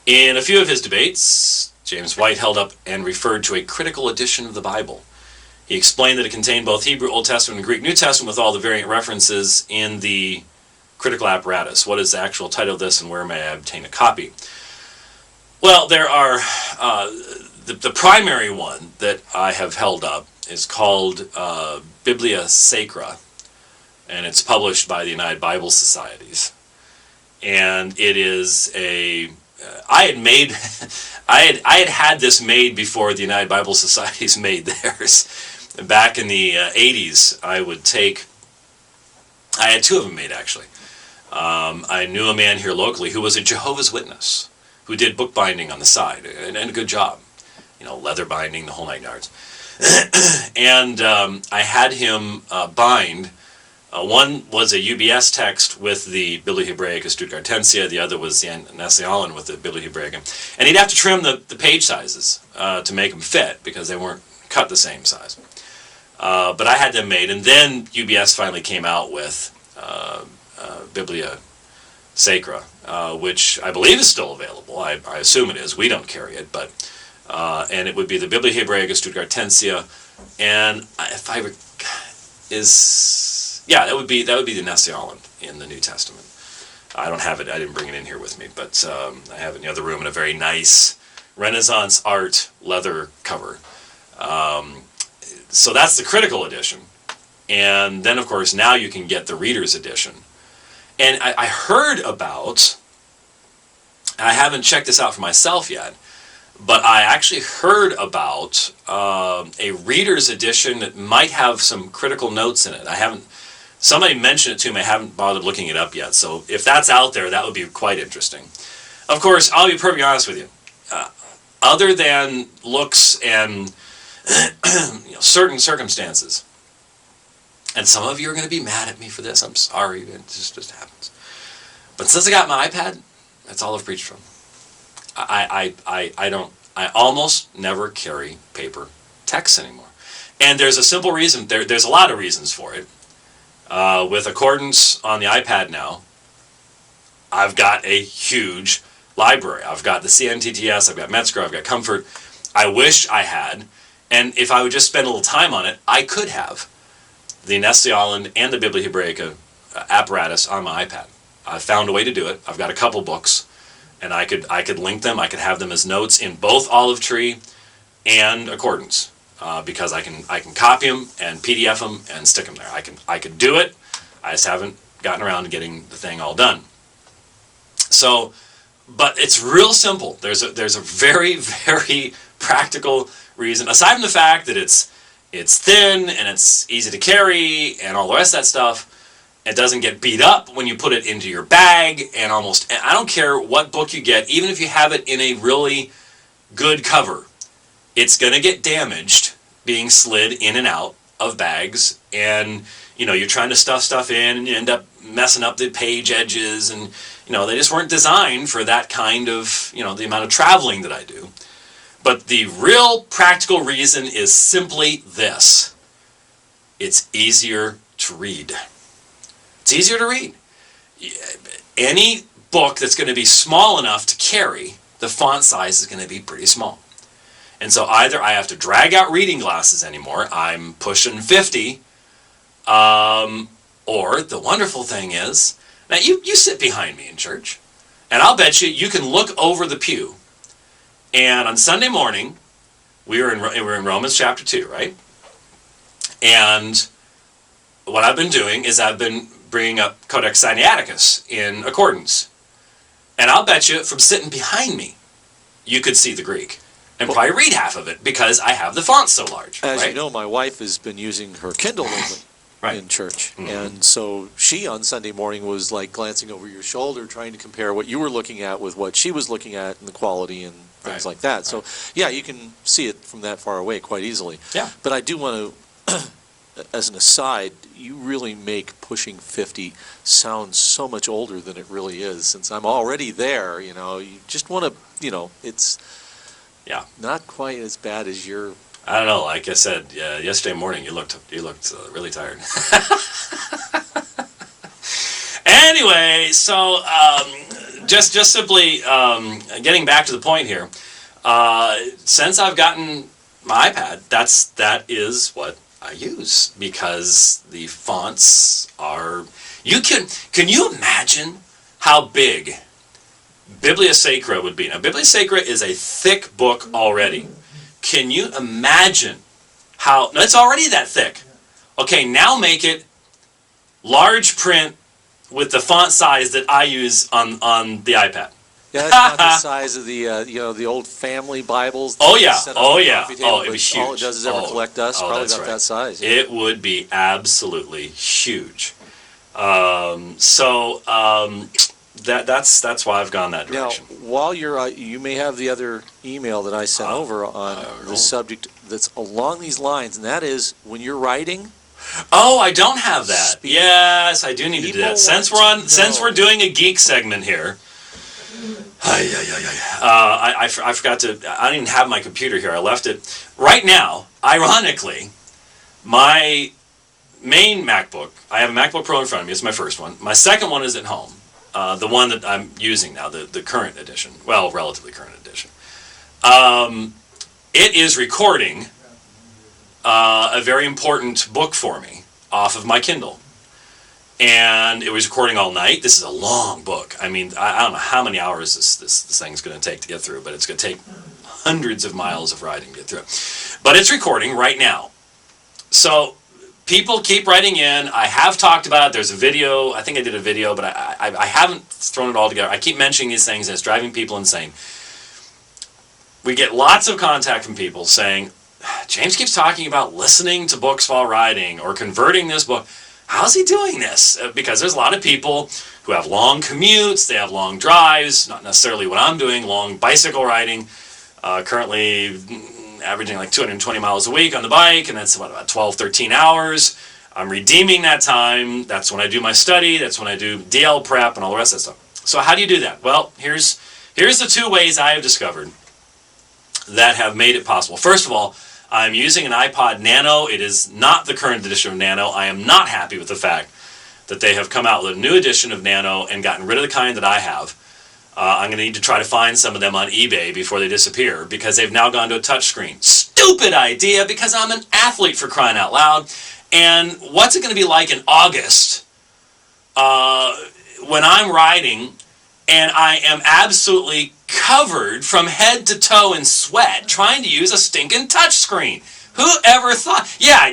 In a few of his debates, James White held up and referred to a critical edition of the Bible. He explained that it contained both Hebrew Old Testament and Greek New Testament with all the variant references in the critical apparatus. What is the actual title of this, and where may I obtain a copy? Well, there are, the primary one that I have held up is called Biblia Sacra, and it's published by the United Bible Societies. And it is a, I had had this made before the United Bible Societies made theirs. Back in the 80s, I had two of them made actually. I knew a man here locally who was a Jehovah's Witness, who did bookbinding on the side, and a good job. You know, leather binding, the whole 9 yards. And I had him bind. One was a UBS text with the Biblia Hebraica Stuttgartensia, the other was the Nestle-Aland with the Biblia Hebraica. And he'd have to trim the page sizes to make them fit, because they weren't cut the same size. But I had them made, and then UBS finally came out with Biblia Sacra, which I believe is still available. I assume it is. We don't carry it, but and it would be the Biblia Hebraica Stuttgartensia, and if I that would be the Nestle-Aland in the New Testament. I don't have it. I didn't bring it in here with me, but I have it in the other room in a very nice Renaissance art leather cover. So that's the critical edition, and then of course now you can get the reader's edition. And I heard about, I haven't checked this out for myself yet, but I actually heard about a reader's edition that might have some critical notes in it. Somebody mentioned it to me, I haven't bothered looking it up yet, so if that's out there, that would be quite interesting. Of course, I'll be perfectly honest with you. Other than looks and certain circumstances, and some of you are going to be mad at me for this, I'm sorry, it just happens. But since I got my iPad, that's all I've preached from. I almost never carry paper texts anymore. And there's a simple reason, there's a lot of reasons for it. With Accordance on the iPad now, I've got a huge library. I've got the CNTTS, I've got Metzger, I've got Comfort. I wish I had, and if I would just spend a little time on it, I could have the Nestle-Aland and the Biblia Hebraica apparatus on my iPad. I've found a way to do it. I've got a couple books, and I could link them. I could have them as notes in both Olive Tree and Accordance, because I can copy them and PDF them and stick them there. I could do it. I just haven't gotten around to getting the thing all done. So, but it's real simple. There's a very, very practical reason, aside from the fact that it's thin and it's easy to carry and all the rest of that stuff. It doesn't get beat up when you put it into your bag, and I don't care what book you get, even if you have it in a really good cover, it's going to get damaged being slid in and out of bags, and you're trying to stuff stuff in and you end up messing up the page edges, and they just weren't designed for that kind of, the amount of traveling that I do. But the real practical reason is simply this: it's easier to read. It's easier to read. Any book that's going to be small enough to carry, the font size is going to be pretty small. And so either I have to drag out reading glasses anymore, I'm pushing 50, or the wonderful thing is, now you sit behind me in church, and I'll bet you can look over the pew. And on Sunday morning, we were in Romans chapter 2, right? And what I've been doing is I've been bringing up Codex Sinaiticus in Accordance. And I'll bet you from sitting behind me, you could see the Greek and probably read half of it because I have the font so large. As right? you know, my wife has been using her Kindle lately. Right. In church. Mm-hmm. And so she on Sunday morning was like glancing over your shoulder, trying to compare what you were looking at with what she was looking at and the quality and things like that. So yeah, you can see it from that far away quite easily. Yeah. But I do want to, as an aside, you really make pushing 50 sound so much older than it really is. Since I'm already there, you just want to, it's not quite as bad as your... I don't know. Like I said, yesterday morning, you looked really tired. Anyway, so just simply getting back to the point here. Since I've gotten my iPad, that is what I use, because the fonts are. Can you imagine how big Biblia Sacra would be? Now, Biblia Sacra is a thick book already. Can you imagine how? No, it's already that thick. Okay, now make it large print with the font size that I use on the iPad. Yeah, that's not the size of the the old family Bibles. Oh yeah, set up oh on the yeah, coffee table, oh it'd be huge. All it does is ever collect dust. Probably that's about right. that size. Yeah. It would be absolutely huge. That's why I've gone that Now, direction. while you're, you may have the other email that I sent over on the subject that's along these lines, and that is when you're writing. Oh, I don't have that. Yes, I do need to do that. Since we're doing a geek segment here. I forgot to. I don't even have my computer here. I left it right now. Ironically, my main MacBook. I have a MacBook Pro in front of me. It's my first one. My second one is at home. The one that I'm using now, the current edition. Well, relatively current edition. It is recording a very important book for me off of my Kindle. And it was recording all night. This is a long book. I mean, I don't know how many hours this thing's going to take to get through, but it's going to take hundreds of miles of riding to get through it. But it's recording right now. So people keep writing in. I have talked about it. There's a video. I think I did a video, but I haven't thrown it all together. I keep mentioning these things, and it's driving people insane. We get lots of contact from people saying, James keeps talking about listening to books while riding or converting this book. How's he doing this? Because there's a lot of people who have long commutes, they have long drives, not necessarily what I'm doing, long bicycle riding, currently averaging like 220 miles a week on the bike, and that's about 12, 13 hours. I'm redeeming that time. That's when I do my study. That's when I do DL prep and all the rest of that stuff. So how do you do that? Well, here's the two ways I have discovered that have made it possible. First of all, I'm using an iPod Nano. It is not the current edition of Nano. I am not happy with the fact that they have come out with a new edition of Nano and gotten rid of the kind that I have. I'm going to need to try to find some of them on eBay before they disappear, because they've now gone to a touchscreen. Stupid idea, because I'm an athlete, for crying out loud. And what's it going to be like in August when I'm riding and I am absolutely covered from head to toe in sweat trying to use a stinking touchscreen? Who ever thought? Yeah,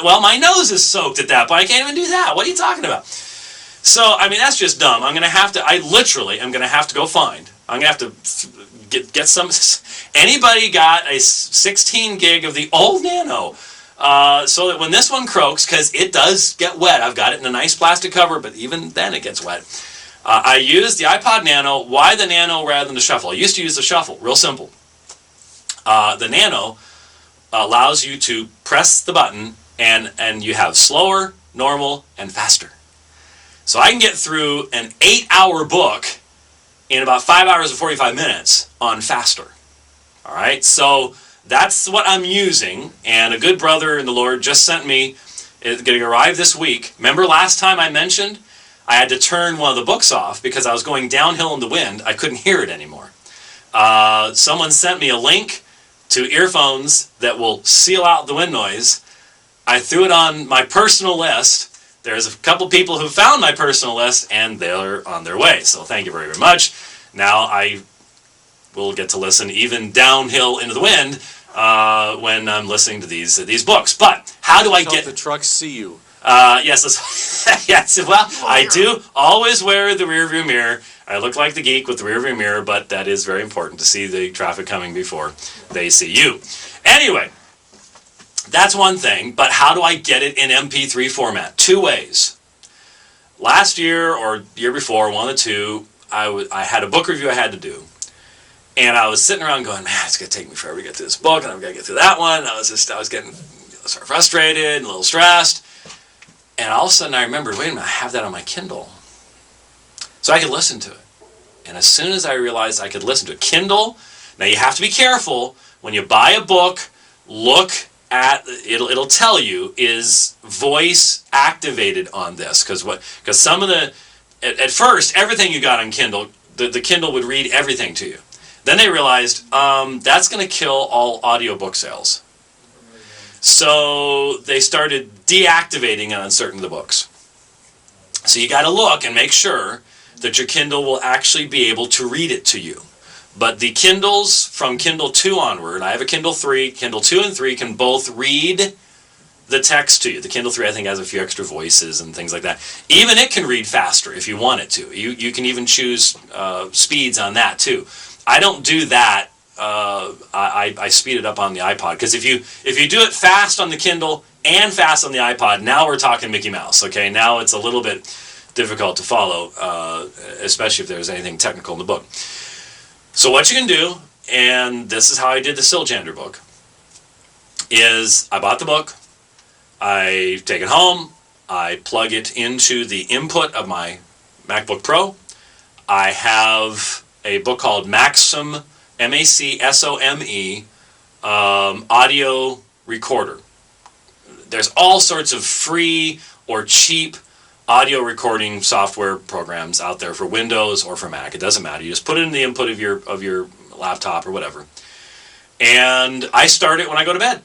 well, my nose is soaked at that point. I can't even do that. What are you talking about? So, I mean, that's just dumb. I literally am going to have to go find. I'm going to have to get some. Anybody got a 16 gig of the old Nano? So that when this one croaks, because it does get wet, I've got it in a nice plastic cover, but even then it gets wet. I use the iPod Nano. Why the Nano rather than the Shuffle? I used to use the Shuffle. Real simple. The Nano allows you to press the button, and you have slower, normal, and faster. So I can get through an 8-hour book in about 5 hours and 45 minutes on faster. All right, so that's what I'm using, and a good brother in the Lord just sent me, it's going to arrive this week. Remember last time I mentioned I had to turn one of the books off because I was going downhill in the wind. I couldn't hear it anymore. Someone sent me a link to earphones that will seal out the wind noise. I threw it on my personal list. There's a couple people who found my personal list, and they're on their way. So thank you very, very much. Now I will get to listen even downhill into the wind when I'm listening to these books. But how do I get the trucks see you? Yes, yes. Well, I do always wear the rear view mirror. I look like the geek with the rear view mirror, but that is very important to see the traffic coming before they see you. Anyway, that's one thing, but how do I get it in MP3 format? Two ways. Last year or year before, one of the two, I had a book review I had to do. And I was sitting around going, man, it's going to take me forever to get through this book, and I've got to get through that one. And I was getting sort of frustrated and a little stressed. And all of a sudden I remembered, wait a minute, I have that on my Kindle. So I could listen to it. And as soon as I realized I could listen to it, Kindle, now you have to be careful. When you buy a book, look at, it'll tell you, is voice activated on this? Because some of the, at first, everything you got on Kindle the Kindle would read everything to you. Then they realized that's going to kill all audiobook sales. So they started deactivating and on certain of the books. So you got to look and make sure that your Kindle will actually be able to read it to you. But the Kindles from Kindle 2 onward, I have a Kindle 3, Kindle 2 and 3 can both read the text to you. The Kindle 3 I think has a few extra voices and things like that. Even it can read faster if you want it to. You can even choose speeds on that too. I don't do that. I speed it up on the iPod, because if you do it fast on the Kindle and fast on the iPod, now we're talking Mickey Mouse. Okay, now it's a little bit difficult to follow, especially if there's anything technical in the book. So what you can do, and this is how I did the Siljander book, is I bought the book, I take it home, I plug it into the input of my MacBook Pro. I have a book called Maxim, M-A-C-S-O-M-E, audio recorder. There's all sorts of free or cheap audio recording software programs out there for Windows or for Mac. It doesn't matter. You just put it in the input of your laptop or whatever. And I start it when I go to bed.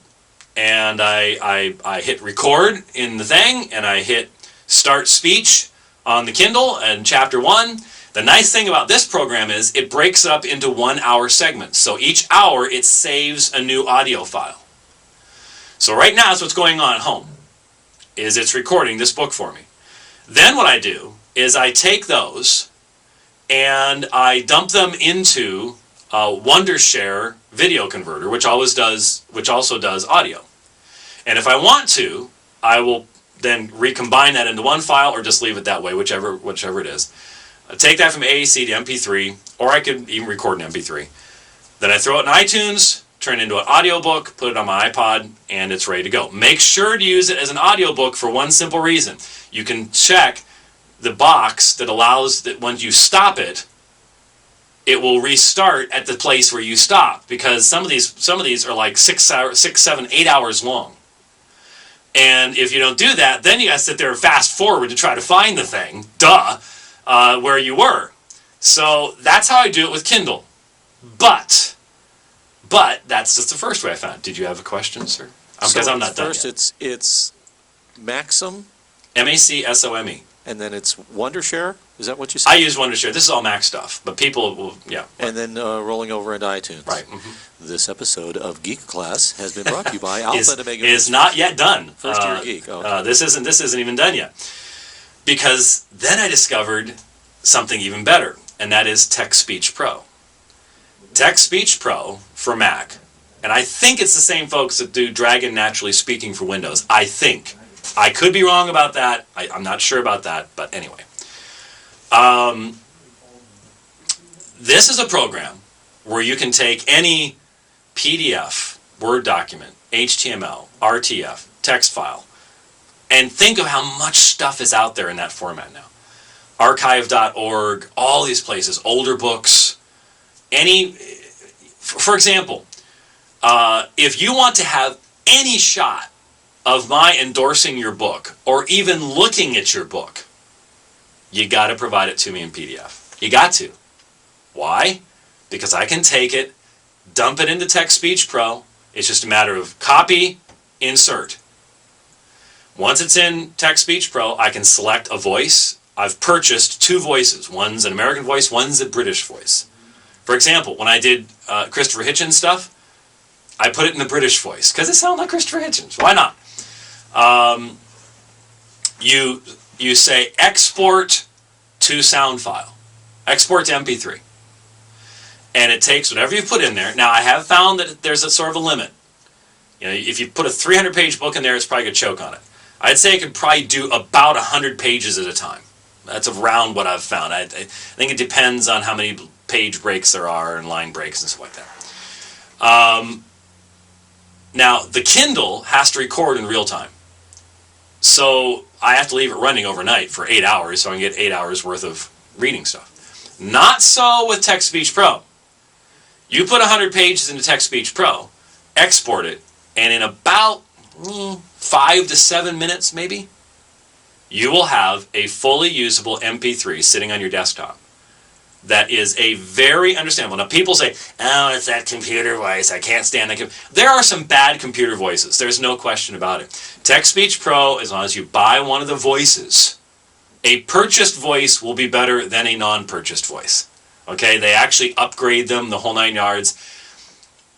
And I hit record in the thing, and I hit start speech on the Kindle and chapter 1. The nice thing about this program is it breaks up into 1 hour segments. So each hour it saves a new audio file. So right now that's what's going on at home, is it's recording this book for me. Then what I do is I take those and I dump them into a Wondershare video converter, which also does audio. And if I want to, I will then recombine that into one file or just leave it that way, whichever it is. I take that from AAC to MP3, or I could even record an MP3. Then I throw it in iTunes, turn it into an audiobook, put it on my iPod, and it's ready to go. Make sure to use it as an audiobook for one simple reason. You can check the box that allows that once you stop it, it will restart at the place where you stopped, because some of these are like 6, 7, 8 hours long. And if you don't do that, then you got to sit there and fast forward to try to find the thing, where you were. So that's how I do it with Kindle. But that's just the first way I found it. Did you have a question, sir? Because I'm not done first yet. It's Maxim, M-A-C-S-O-M-E. and then it's Wondershare. Is that what you said? I use Wondershare. This is all Mac stuff, but people will, yeah. And then rolling over into iTunes. Right. Mm-hmm. This episode of Geek Class has been brought to you by Alpha and Omega. Is not yet done. First year geek. Oh, okay. This isn't even done yet, because then I discovered something even better, and that is Text Speech Pro. Text Speech Pro for Mac, and I think it's the same folks that do Dragon Naturally Speaking for Windows. I think. I could be wrong about that. I'm not sure about that, but anyway. This is a program where you can take any PDF, Word document, HTML, RTF, text file, and think of how much stuff is out there in that format now. Archive.org, all these places, older books, for example, if you want to have any shot of my endorsing your book or even looking at your book, you got to provide it to me in PDF. You got to. Why? Because I can take it, dump it into Text Speech Pro. It's just a matter of copy, insert. Once it's in Text Speech Pro, I can select a voice. I've purchased 2 voices. One's an American voice, one's a British voice. For example, when I did Christopher Hitchens stuff, I put it in the British voice because it sounded like Christopher Hitchens. Why not? You say export to sound file, export to MP3, and it takes whatever you put in there. Now I have found that there's a sort of a limit. You know, if you put a 300-page book in there, it's probably going to choke on it. I'd say it could probably do about 100 pages at a time. That's around what I've found. I think it depends on how many page breaks there are and line breaks and stuff like that. Now, the Kindle has to record in real time. So I have to leave it running overnight for 8 hours so I can get 8 hours worth of reading stuff. Not so with Text Speech Pro. You put 100 pages into Text Speech Pro, export it, and in about 5 to 7 minutes maybe, you will have a fully usable MP3 sitting on your desktop. that is a very understandable. Now, people say, oh, it's that computer voice. I can't stand that. There are some bad computer voices. There's no question about it. Text Speech Pro, as long as you buy one of the voices, a purchased voice will be better than a non-purchased voice. Okay? They actually upgrade them, the whole 9 yards.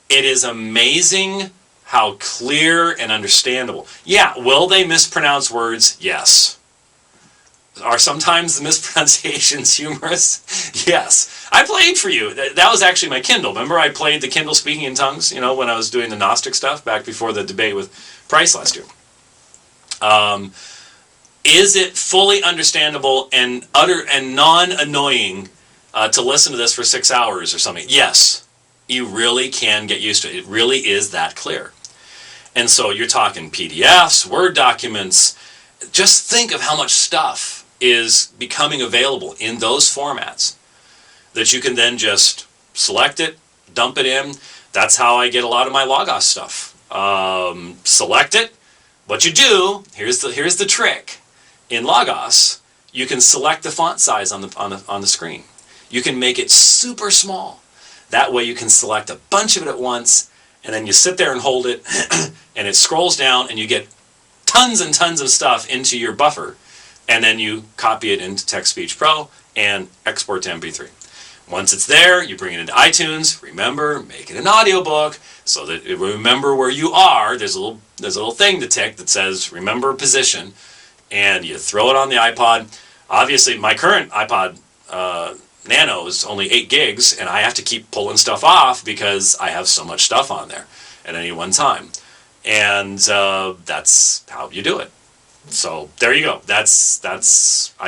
It is amazing how clear and understandable. Yeah, will they mispronounce words? Yes. Are sometimes the mispronunciations humorous? Yes. I played for you. That was actually my Kindle. Remember I played the Kindle Speaking in Tongues, when I was doing the Gnostic stuff back before the debate with Price last year. Is it fully understandable and non-annoying to listen to this for 6 hours or something? Yes. You really can get used to it. It really is that clear. And so you're talking PDFs, Word documents. Just think of how much stuff is becoming available in those formats that you can then just select it, dump it in. That's how I get a lot of my Logos stuff. Select it. What you do, here's the trick. In Logos, you can select the font size on the screen. You can make it super small. That way you can select a bunch of it at once, and then you sit there and hold it, and it scrolls down, and you get tons and tons of stuff into your buffer, and then you copy it into Text Speech Pro and export to MP3. Once it's there, you bring it into iTunes. Remember, make it an audiobook so that it will remember where you are. There's a little thing to tick that says remember position, and you throw it on the iPod. Obviously, my current iPod Nano is only 8 gigs, and I have to keep pulling stuff off because I have so much stuff on there at any one time. And that's how you do it. So there you go. I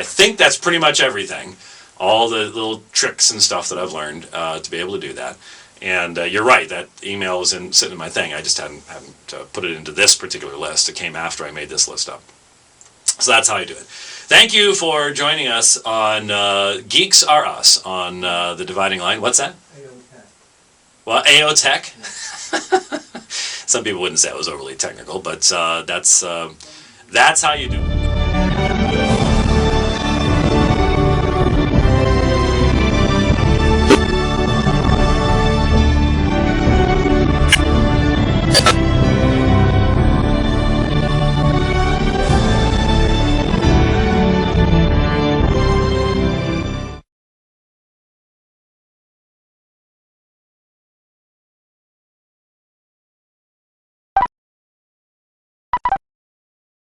think that's pretty much everything. All the little tricks and stuff that I've learned to be able to do that. And you're right, that email is sitting in my thing. I just hadn't put it into this particular list. It came after I made this list up. So that's how I do it. Thank you for joining us on Geeks Are Us on The Dividing Line. What's that? AO Tech. Well, AO Tech? Some people wouldn't say I was overly technical, but that's how you do it.